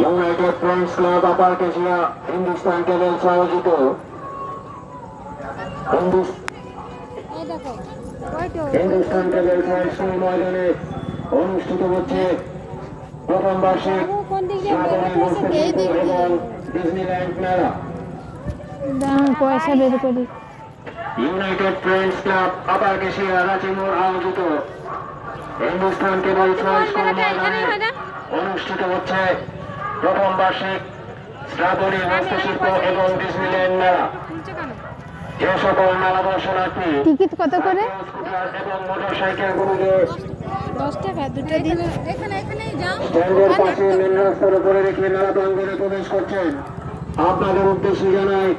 United friends club আপার cashier Hindustan cables আয়োজিত Hindustan cables high school ময়দানে অনুষ্ঠিত হচ্ছে প্রথম বার্ষিক এবং ডিজনিল্যান্ড মেলা। পয়সা বের করি। ইউনাইটেড ফ্রেন্ডস ক্লাব আপার কেশিয়া রাচিমোড় আয়োজিত হিন্দুস্তান কেবলস হাইস্কুল ময়দানে অনুষ্ঠিত হচ্ছে প্রথম বার্ষিক শ্রাবণী হস্তশিল্প এবং ডিজনিল্যান্ড মেলা। যে সকল মেলা দর্শনার্থী টিকিট কত করে? স্কুটার এবং মোটরসাইকেল গুলিকে 10 টাকা দুটো দিন। এখানেই যাও। স্ট্যান্ডের পাশে মেন রাস্তার উপরে রেখে মেলা প্রাঙ্গণে প্রবেশ করছেন। আপনাদের উদ্দেশ্যে জানাই,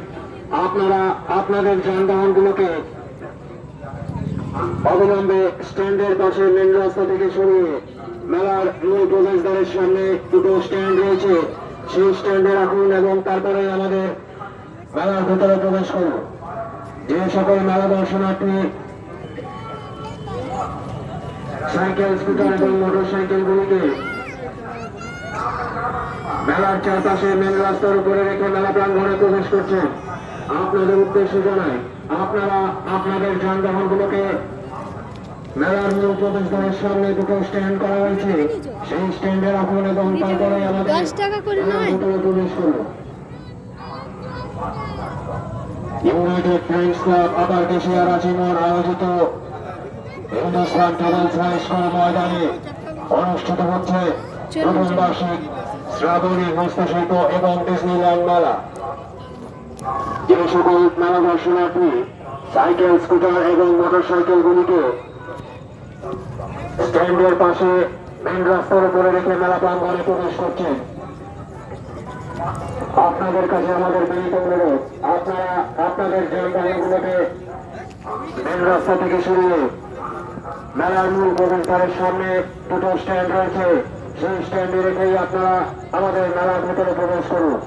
আপনারা আপনাদের যানবাহনগুলোকে অবিলম্বে স্ট্যান্ডের পাশে মেন রাস্তা থেকে সরিয়ে মেলার মূল প্রবেশদ্বারের সামনে দুটো স্ট্যান্ড রয়েছে, সেই স্ট্যান্ডে রাখুন এবং তারপরে আমাদের মেলার ভেতরে প্রবেশ করুন। যে সকল মেলা দর্শনার্থী সাইকেল, স্কুটার এবং মোটর সাইকেলগুলিকে মেলার চারপাশে মেন রাস্তার উপরে রেখে মেলা প্রাঙ্গণে প্রবেশ করছেন, আপনাদের উদ্দেশ্যে জানাই, আপনারা আপনাদের যানবাহনগুলোকে মেলার মূল প্রবেশদ্বারের সামনে দুটো স্ট্যান্ড করা হয়েছে, সেই স্ট্যান্ডে রাখুন এবং তারপরে আমাদের 10 টাকা করে নয়। ভেতরে প্রবেশ করুন। ইউনাইটেড ফ্রেন্ডস ক্লাব আপার কেশিয়া রাচিমোড় আয়োজিত হিন্দুস্তান কেবলস হাইস্কুল ময়দানে অনুষ্ঠিত হচ্ছে প্রথম বার্ষিক শ্রাবণী হস্তশিল্প এবং ডিজনিল্যান্ড মেলা। যে সকল মেলা দর্শনার্থী সাইকেল, স্কুটার এবং মোটর সাইকেলগুলিকে স্ট্যান্ডের পাশে মেন রাস্তার উপরে রেখে মেলা প্রাঙ্গণে প্রবেশ করছেন, আপনাদের কাছে আমাদের বিনীত অনুরোধ, আপনারা আপনাদের যানবাহনগুলোকে মেন রাস্তা থেকে সরিয়ে মেলার মূল প্রবেশদ্বারের সামনে দুটো স্ট্যান্ড রয়েছে, সেই স্ট্যান্ডে রেখেই আপনারা আমাদের মেলার ভেতরে প্রবেশ করুন।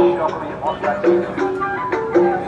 এই রকমের